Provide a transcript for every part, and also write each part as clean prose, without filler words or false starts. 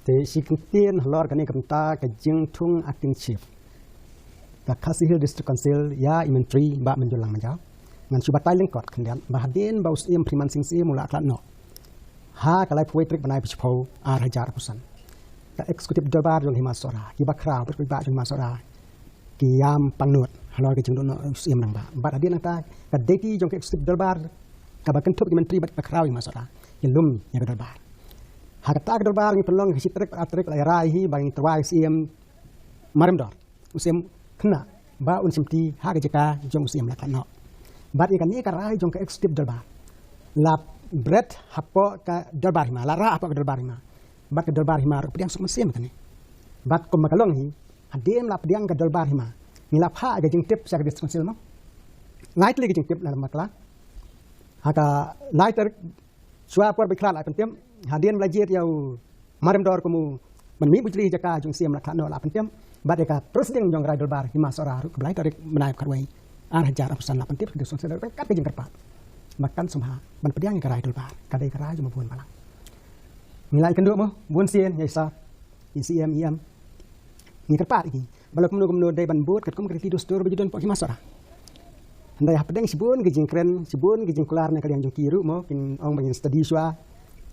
te sikintien halor kani kamta ka jingtung acting chief ka Kasihil district council ya imentri ba menjulang menjawab ngan subatai lengkot kendian bahadin ba usim priman singsi mula aklat no ha kalai poetrik banai bichpo hajar pusan ka eksekutif darbar jong himasora ki bakra berkuba jong himasora ki yam pangnut halor ke jingdo no usim nang ba bahadin nang ta ka deti jong eksekutif darbar ka bakentup menteri bakra himasora ki lum ya darbar Harta darbar ni pelong si trek atrek lai rai bang terwai sim marem dor usim kena ba un simti ha ke jeka jong usim la kanno bat ikan ni karai jong ke eksekutif darbar la bread hapo ka darbar ma la ra hapo ka darbar ma bat ke darbar ma pediang sok mesim kan ni bat ko makalong hi hadem la pediang ka darbar ma ni la pha ke jing tip sa ke district ma ngait li ke jing tip la makla ha ka laiter Shwa por bikra la pentem hadian belajar yau marem dor kamu menmi bujri jaka jung siam la kano la pentem badeka terus ding jong raidol bar himas ora ru belai tarik menaip karwai hajar pesan la pentem de sonsel kat jeng kerpat makan sumha ban pediang ka raidol bar kadai kara jum bun palang nilai kenduk mo bun sien yaisa siam iam ni kerpat iki balok menu dai ban bot kat kum kriti dostor bejudon po himas ora Handai pedang sibun gejing keren sibun gejing kular ne kalian jong kiru mo kin ong bangin study Shwa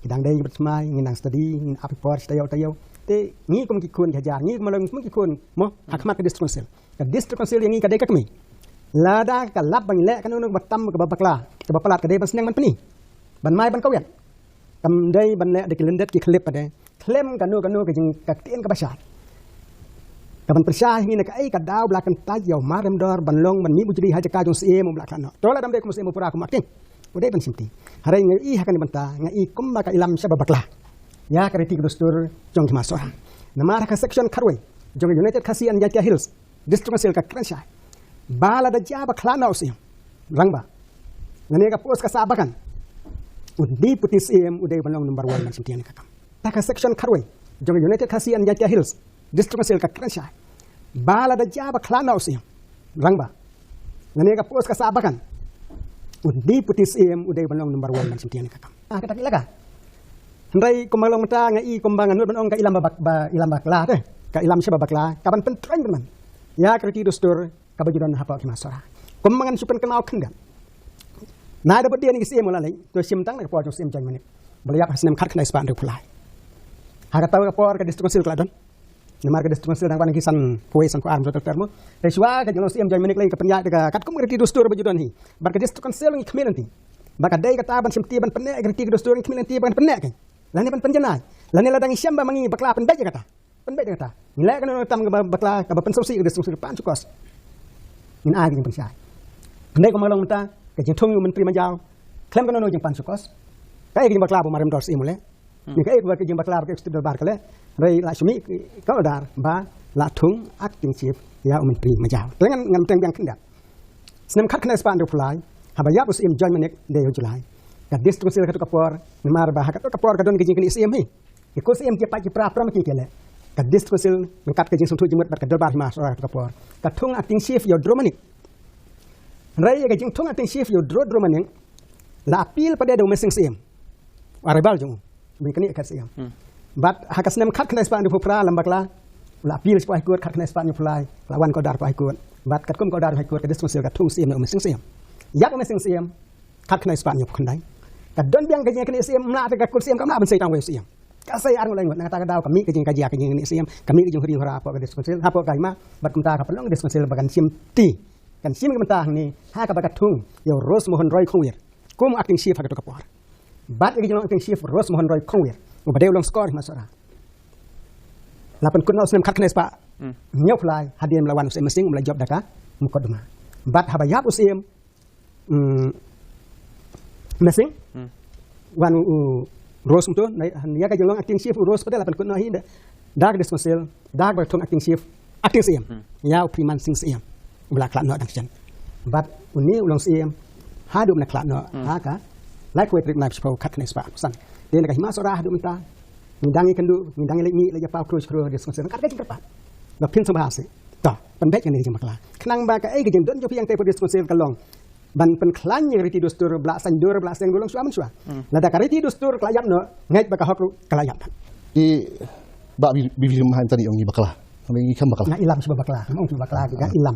kidang dai bersemai nginang study ngin api por tayo te ngi kum ki kun jajar ngi malong kum ki kun mo hakmat ke district council yang ngi kadai kakmi lada ka lap bang le kan batam ke babakla ke bapalat kadai ban senang man peni ban mai ban kawian kam dai ban le de kelendet ki klip ade klem kanu gejing kaktien ke basar Kapan persah ini nak ka daw belakang tajau marem dor banlong ban mi bujri haja ka jong sie mo belakang no tola dam de kum sie mo pura ku makin udai ban simti harai ngai hakan banta ngai kum maka ilam sababakla ya kariti dostur jong ki masora namara ka section karwe jong united kasian jatia hills district council ka krensha bala da jaba klana usim rangba ngane ka pos ka sabakan undi puti sim udai banlong number 1 man simti ni kakam ka section karwe jong united kasian jatia hills district council ka krensha bala da jaba klana usim rangba ngane ka pos ka sabakan undi puti sim udai banlong number 1 man simti ni kakam kata kilaka Handai kumalong mata ngai kumbangan nut banong ka ilam ilam bakla teh ka ilam siapa bakla kapan pentreng teman ya kriti dostur ka bajudan hapa ki masora kumbangan supen kenal kendan na dapat dia ni sim mula lai to sim tang na po sim jang menit beliak hasnem khat khnai span repulai ha tahu ka por ka district council kladon namar ka district council dang pan kisan poe san ko arm to termo te Shwa ka jolo sim jang menit lai ka penya ka kat kum kriti dostur bajudan hi bar ka district council ngi community baka dai kata ban simti ban penne kriti dostur ngi community ban penne kan lani pan penjana lani ladang isyam ba mangi bakla penbet kata penbet kata nilai kan tam bakla ka pensosi ke district pan cukos min agi yang pensai pendai ko malong mata ke jeng thong menteri manjau klem kan no jeng pan cukos kai ke bakla bo marem dor simule ni kai ko ke jeng bakla ke studi bar kale rei la sumi ka dar ba la thung acting chief ya menteri manjau dengan ngam teng yang kendak senam khat kena span do pulai habaya bus im join menek de julai ka district council ka kapor nimar bah ka kapor ka don ke jing kini sim hi ko sim ke pa ki pra pra ki kele ka district council mengkat ke jing sumtu jimut bar ka dalbar ma so ka kapor ka thung acting chief yo dromanik rai ka jing thung acting chief yo dromanik la appeal pada do mesing sim aribal jung bi kini ka sim bat hakas nem khat kena span do pra lambak la la appeal spa ikut khat kena span yo pulai lawan ko dar pa ikut bat kat kum ko dar pa ikut ka district council ka thung sim no mesing sim yak mesing sim khat kena span yo khandai kadon biang kajing kini sim mla ta kul sim kamna ban sei tang we sim ka sei ar ngoleng na ta ka daw kami kajing kajia kajing kini sim kami kajing huri hora apa ka diskonsel apa ka ma bat kumta ka pelong diskonsel bagan sim ti kan sim kamta ni ha ka bakat thung yo ros mohon roy khongwir kum acting chief ha ka to ka por bat kajing acting chief ros mohon roy khongwir ngobade ulong skor masara lapan kun nos nem khat knes pa nyok lai hadien melawan usim mesing mula job daka mukodma bat habayap usim mesing wan ros untuk ya ka jolong acting chief ros pada lapan kun no hi dag diskonsel dag ba thong acting chief acting sim ya priman sing sim mula klat no dang jan bat uni ulong sim Haduh na klat no ha ka like we trip life pro kat nes pa san den ka himasora Haduh minta ndangi kendu ndangi lengi le pa cruise kro diskonsel kat ka jing kerpat la pin sam hase ta penbet kan ni jing makla kenang ba ka ai ka jing don jo piang te po diskonsel kalong ban pen klan yang riti dostur belasan dua belasan dulung suaman sua lada kariti dostur kelayap no ngait baka hok kelayap I ba bibi mahan tadi yang bakala kami ikan bakala na ilam sebab bakla mau sebab bakla kan ilam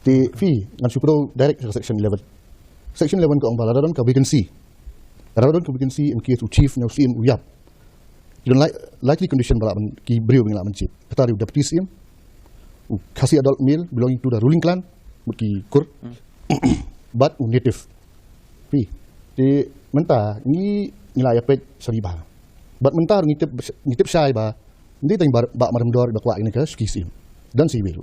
di fi ngan syukro direct ke section 11 section 11 ko ang bala daron ka vacancy in case u chief now CM uyap you don't likely condition bala ki brio bing la man chief kata deputy CM u kasi adult male belonging to the ruling clan ki kur but native fi di Mynta ni nilai apa seriba but Mynta ngitip syai ba hindi tayong ba maramdor ba kwa ini ka skisim dan si biru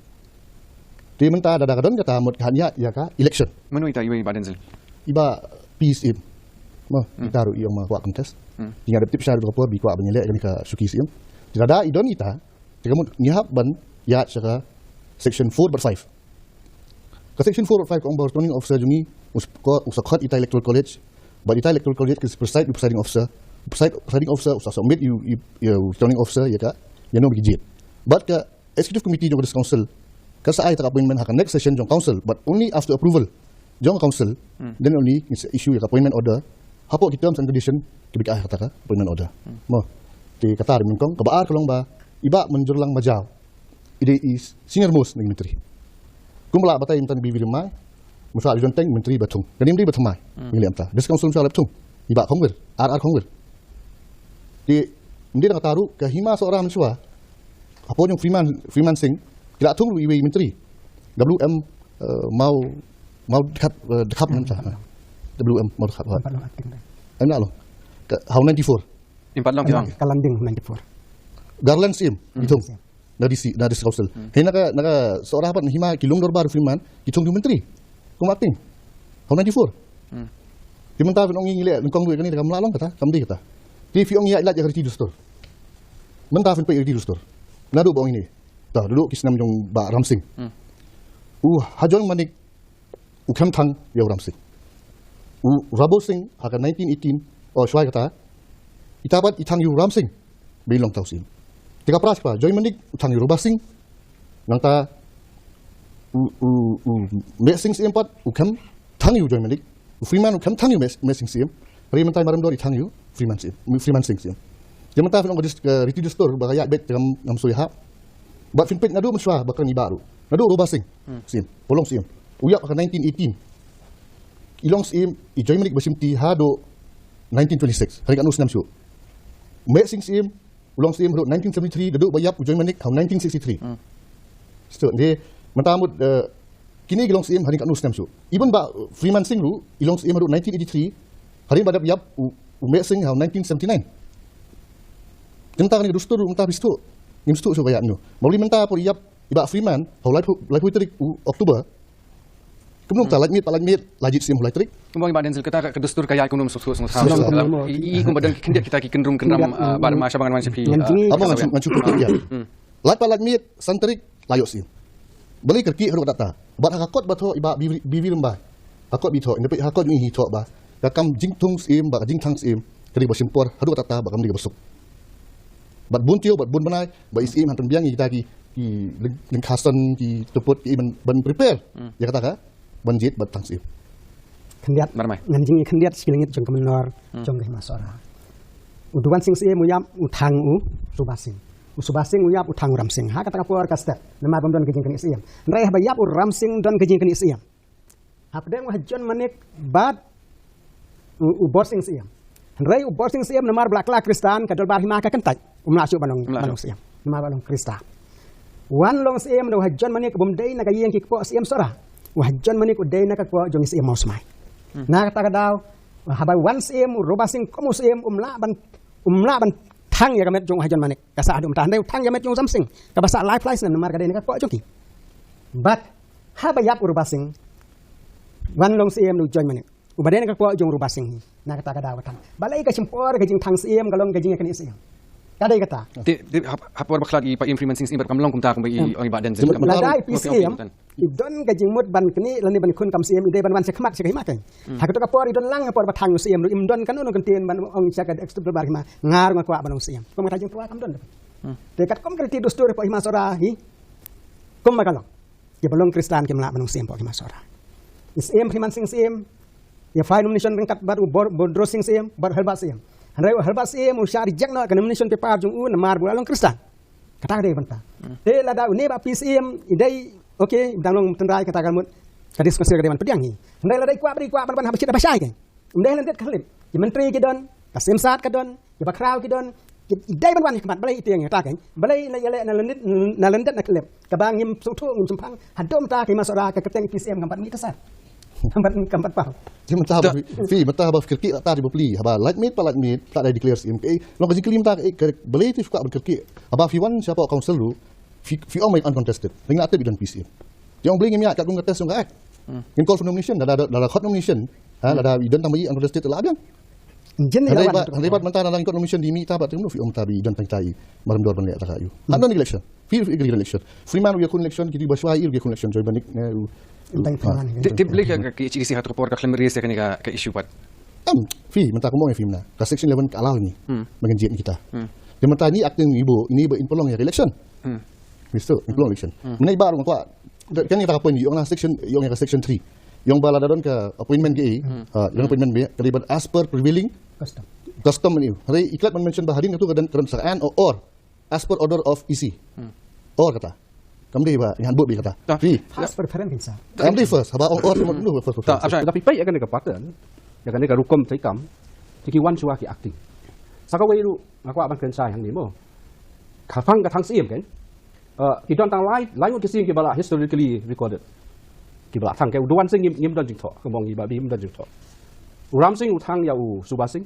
di Mynta dadakadon kata mot hanya ya ka election manu ita iba Denzil iba peace im mo itaru iyang mga kwa contest tinga dep syai ba bi kwa banyele kan ka skisim tidak idon ita tiga mot ngihap ban ya saka section 4/5 ka section 4/5 ko ang returning officer jungi usakhat ita electoral college but ita electoral college is presiding officer usah submit you returning officer ya ka ya no bigit but ka executive committee jong council ka sa ay ta appointment ha next session jong council but only after approval jong council then only issue ya appointment order hapo ki terms and condition kibika kata ka appointment order mo ti kata rin kong kabaar kolong ba iba menjurlang majaw ide is senior most ng menteri kumala batay intan bibir mai musa ajon teng menteri batung ganim di batumai ngili anta des council musa batung iba kongwer ar kongwer di hindi nakataru ke hima seorang Shwa apa yung Freeman Singh tidak tunggu iwi menteri WM mau dekat nanti WM mau dekat enak loh how 94 impat long tiang kalanding 94 Garland Sim itu dari council hina naka seorang apa hima kilung dorbar Freeman hitung di menteri kumating how 94 di mentah nong ngile ngkong duit kan kam lalong kata kam di kata di fiong ya ilat ya reti dustur mentah fin pe reti dustur nadu bong ini ta duduk kisnam jong ba ramsing hajong manik ukam thang ya ramsing rabo sing haka 1918 Shwa kata itapat itang yu ramsing bilong tausin tiga pras pa joy manik utang yu robasing nang ta mesing sempat ukam thang yu joy manik Freeman ukam thang yu mesing sim Rimentai maram dori thang yu Freeman Singh sim Rimentai fin ngodis reti distor bagaya bet ngam soya bat fin pet nadu Shwa bakang ibaru nadu robasing sim polong sim uyak ka 1918 ilong sim ijoy manik basimti Haduh 1926 hari kan usnam su mesing sim ulong sim 1973 dadu bayap ujoy manik 1963 so de mentamut kini ilong sim hari kan usnam su even ba Freeman Singh ru ilong sim 1983 hari badap yap mesing 1979 tentang ni dustur mentah bistu nimstu so bayat nyu mali mentah por yap iba Freeman lai puitrik Oktober kemudian tak lajit lajit sim mulai trik kumbang iba Denzil kita ke dustur kaya kunum susu i kumbadan kindia kita ki kendrum kendram bar masya bangan masya pi apa ngan cukup ya lajit santrik layok sim beli kerki ru data bat hakot batho iba bibi lembah hakot bitho indepe hakot ni hitho ba kakam jingtung sim ba jingtang sim kali basimpor Haduh tata bakam diga besuk bat buntio bat bun banai ba isim hantan biang kita ki lengkasan ki teput ki ban prepare ya kata ka banjit bat tangsim kendiat nganjing kendiat silingit jong kemenor jong ke masora uduan sing sie muyam utang subasing uyap utang ramsing ha kata kapur kastet nama bom don gejing keni siam reh bayap ramsing don gejing keni siam hapden wah jon manik bat ubor sing siam reh ubor sing siam namar blakla kristan kadol bar hima ka kentai umlasu banong siam nama balong krista wan long siam do jon manik bom dei naga yeng ki po siam sora wah jon manik udai nak ko jong siam mau smai na kata kadaw habai wan siam robasing komu siam umla ban thang ya kamet jong hajon manik kasa adum tandai thang ya met jong samsing kabasa life license namar kadai nak ko jong ki but habayap robasing wan long siam do jon manik ubadai nak ko jong robasing na kata kadaw thang balai ka simpor ka jing thang siam galong ka jing kan siam kadai kata hapor baklat i pa Freeman Singh imbar kamlong kumta kumbai ong iba Denzil ladai PCM idon gajing mut ban kini lani ban kun kam CM ide ban sekmak sekai makan hakuto kapor idon lang kapor batang CM lu imdon kan unu kentien ban ong saka ekstra bar hima ngar ngakwa ban CM kom kajing tua kam don dekat kom kriti dustur po hima sora hi kom makalong ya belum Kristan ke melak ban CM po hima sora CM Freeman Singh CM ya file nomination ringkat baru bodro CM bar helba CM Handai halbas CM usah reject no nomination paper jung namar bulalong Kristan kata dia banta te la da ne ba PCM idai okey dang long tendrai kata kan mut ka diskusi ka dewan pediang ni ndai la dai kwa ban ha bachit ba sai ke ndai lan det khalip ki menteri ki don ka semsat ka don ki ba kraw ki don idai ban wan hikmat balai tiang ta kan balai la yale na lan det na khalip ka bang ngim sutu ngim sumpang hadom ta ki masara ka keteng PCM kampat ni kasar kampat pa Jadi mentah mentah apa fikir tak ada beli. Apa light meat tak ada declare SIM. Long kasi kelim tak beli itu suka berfikir. Apa Fiwan siapa council lu? Fiwan main uncontested. Dengan aktif dan PCM. Yang beli ngemiak kat tes enggak. In call for nomination ada hot nomination. Ada idan tamai uncontested lah kan. Jen ni lawan. Lebat mentah dalam ikut nomination di mi tak bertemu Fiwan tabi dan pentai malam dua ban tak kayu. Ada election. Election. Freeman we election kita Shwa we election joy banik Tip beli ke isi hatu kapor ka klemerias ka ni ka issue pat. Mentah kamu yang film ka section 11 ka alau ni. Mengenjit kita. Dia mentah ni aktif ibu ini berpelong ya election. Mister, pelong election. Menai baru ko kan kita apa ni yang section yang section 3. Yang bala dadon ke appointment ke yang appointment be kalibat as per prevailing custom ni. Hari iklat mention baharin itu kadang saraan or as per order of EC. Or kata. Kamdi ba yang buat bi kata. First preference. Kamdi first. Haba or dulu first. Tapi pai akan dekat pattern. Akan dekat rukom taikam. Tiki wan Shwa ki acting. Sakawai lu aku akan kensai yang ni mo. Kafang ka thang sim kan. Ki don tang lai ki sim ki bala historically recorded. Ki bala thang ke uduan sing ngim don jing tho. Kemong ki ba bi don jing tho. Ram sing utang ya u Subha Singh.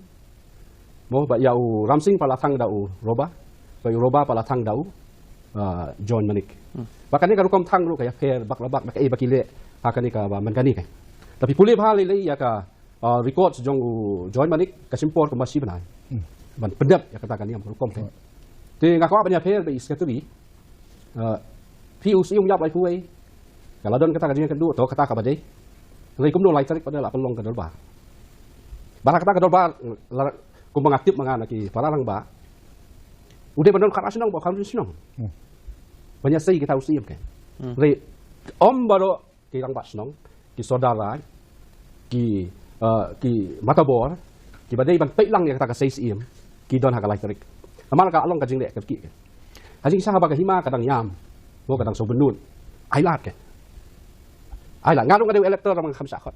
Mo ba ya u Ram Singh pala thang da u Roba. Ba Roba pala thang da u John Manik. Bahkan ni kalau kaum thang lu kayak fair bak labak mak bakile akan ni ka man kani kan. Tapi Pule bhali le ya ka record sejong John Manik ka simpor ka masih benar. Ban pedap ya katakan ni am kaum kan. Ti ngako apa ni fair be sekretari. Pi usiung yap lai puai. Kalau don kata kan kedua to kata ka badai. Ngai kum do lai tarik pada la pelong ka dolba. Bara kata ka dolba kum mengaktif mangana ki pararang ba. Udah benar kat asenang buat kamu senang. Banyak saya kita usia kan. Re om baru kirang bat senang, ki saudara, ki mata bor, ki badai ban peilang yang kata saya siem, ki don hak lai tarik. Amal ka along ka jing lek ki. Hajing sah baga hima kadang yam, bo kadang so benun. Ailat kan. Ailat ngarung ada elektor ramang khamsa khot.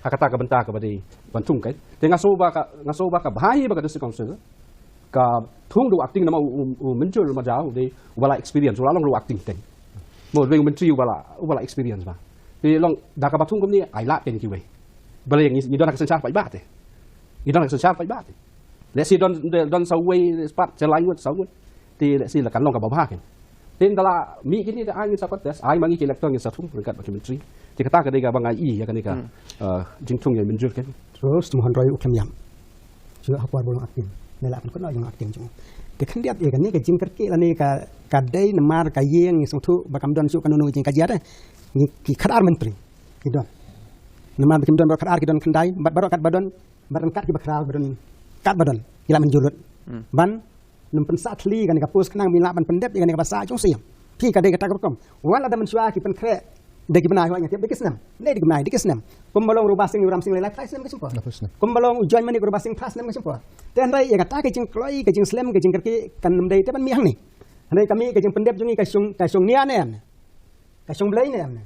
Kata ka bentar ka badai bantung kan. Tengah soba ka bahaya baga desi council. Ka thung du acting nama muncul majau de wala experience wala long lu acting teng mo le menteri wala experience ba ti long da ka bathung kom ni ai la pen ki we bale yang ni don nak senchar pai ba te ni don nak senchar pai ba te le si don sa we spat se lai wut sa wut ti le si la kan long ka ba ba ken tin dala mi kini da ai sa kot des ai mangi ki elector ni sa thung rekat ba menteri ti kata ka de ga bangai i ya kan ni ka jing thung ye muncul ken terus mohon roy ukam yam juga aku bolong acting nela kan kono yang acting jung ke khandiat ye kan ni ke jing kerki la ni ka kadai namar ka yeng ni sungtu bakam don su kan nu jing kajiat ni ki khadar menteri ki don namar bakam don khadar ki don khandai baru kat badon baran kat ki bakral badon kat badon ila menjulut ban num pensat li kan ka pos kenang mina ban pendep kan ka basa jung siam pi ka de ka takom wala da mensyua ki pen kre de ki benai hoanya tiap de kisnam de ki benai de kisnam pembalong rubah sing ram sing lai lai sing kesempor pembalong ujuan mani rubah sing pas nem kesempor dan rai ya kata ke jing kloi ke jing slam ke jing kerki kan nem dei te ban miang ni rai kami ke jing pendep jungi ka sung nia nem ka sung blai nem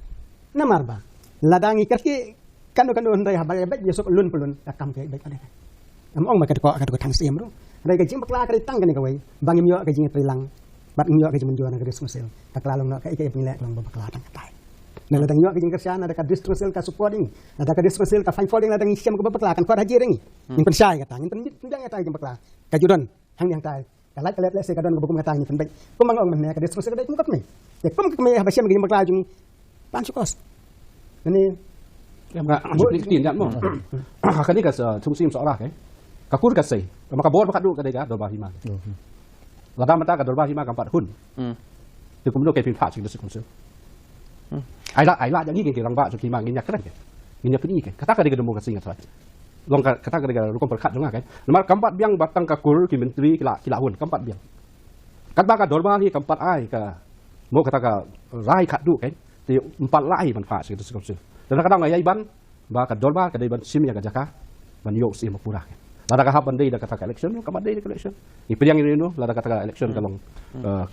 namar ba ladangi kerki kan rai habal bet besok lun pelun akam ke bet ada am ong ma ka ko tang sim ro rai ke jing bakla ka tang kan ka wai bangim yo ke jing trilang bat ngyo ke jing menjuan ka diskusil ka klalong no ka ike pinglek lang bakla tang tai na ladang nyok ke kersian ada ka distrusel ka supporting ada ka distrusel ka fine folding ladang isiam ko bakla kan ko haji ring ni pensai kata ni pendang eta ke bakla ka judon hang yang tai ka lai ka let se ka don ko bukum kata ni pendek ko mangong men ka distrusel ka dai kum me te kum me ha basiam ke bakla jung pan sukos ni bo ni ndak mo ka ni ka thung sim so ra ke ka kur ka sei maka bor ka du ka dai ga do ba hima la da mata ka do ba hima ka pat hun tu kum do ke pin pha sing de kum se ai la yang ni ke rang ba so ki ma ngi nyak kan ngi nyak ni ke kata ka de demokrasi ngat sai long kata ka de rukom perkat dong kan nomor keempat biang batang ka kur ki menteri kila hun keempat biang kata ka dorma hi keempat ai ka mo kata ka rai khat du kan ti empat lai ban pha situ sekop dan kadang ngai ban ba ka dorma ka de ban sim ya ka jaka ban yok sim pura Lada kahap bandai dah kata election, kabandai dah election. Ipiliang ini no, lada kata election kalong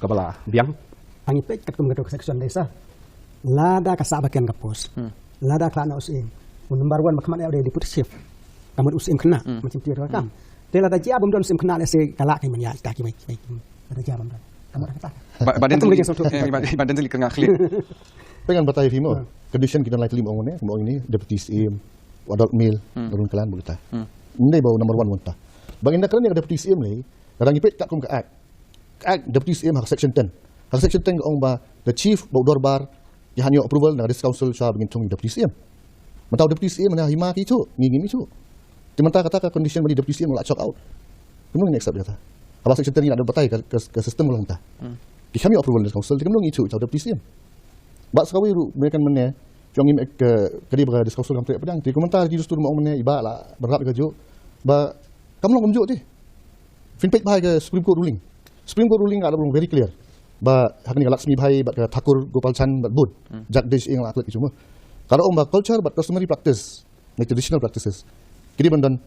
kabala biang. Ang ipit kat kumgato section desa. Lada kasabakan kapos. Lada klana usim. Number 1 makaman ada deputy chief. Kamu usim kena macam tu rakam. Tela da jabum don usim kena lese galak ni menya tak ki mai. Ada jabum dah. Kamu dah kata. Badan Denzil kena clear. Pengen batai fimo. Condition kita lain lima orang ni deputy CM, adult male, barun kelan boleh tak. Ini baru number 1 muntah. Bagi nak kerana deputy CM ni, kadang ipit kat kum ke act deputy CM hak section 10. Hak section 10 ong ba the chief bau dorbar yang hanya approval dengan council Shwa begin tung deputy CM. Mentau deputy CM mana hima ki tu, ngingin tu. Timanta kata condition bagi deputy CM nak check out. Kamu ni accept kata. Apa section 10 ni ada batai ke sistem ulang ta. Di kami approval dari council, kamu ngi tu cau deputy CM. Bak sekawi mereka mana yang ini kadi berada di council kampung pedang. Di komentar di justru mau mana iba lah berap ke jo. Ba kamu long kumjo ti. Finpek bahai ke Supreme Court ruling. Supreme Court ruling ada belum very clear. Ba hak ni Laksmi bahai bat ke Thakur Gopal Chan bat bud. Jagdish ing laklet cuma. Kalau ba culture but customary practice, like traditional practices. Kini bandon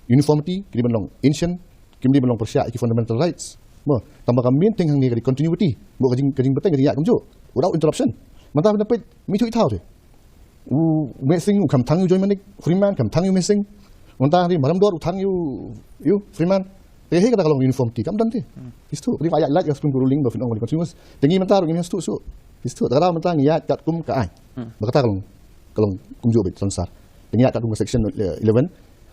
uniformity, kini bandon ancient, kini bandon persya iki fundamental rights. Mo tambah kami maintain hang ni kadi continuity. Bo kajing beteng kadi yak kumjo without interruption. Mantap dapat mitu itau tu. Messing kam tang you join manik Freeman kam tang you messing. Mantap ni malam dor utang you Freeman. Teh kata kalau uniform ti kam dan ti. Istu di ayat lat yang Supreme Court ruling bafin ong consumers. Tengi mantap ngin stu su. Istu tak mantap ni ayat kat kum ka ai. Berkata kalau kum jo bet sonsar. Tengi ayat kat kum section 11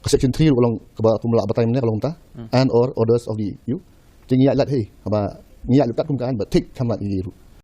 ke section 3 kalau ke kum lak batai mana kalau ta and or orders of the you. Tengi ayat lat hey apa ni ayat kat kum ka ai but take kam lat ni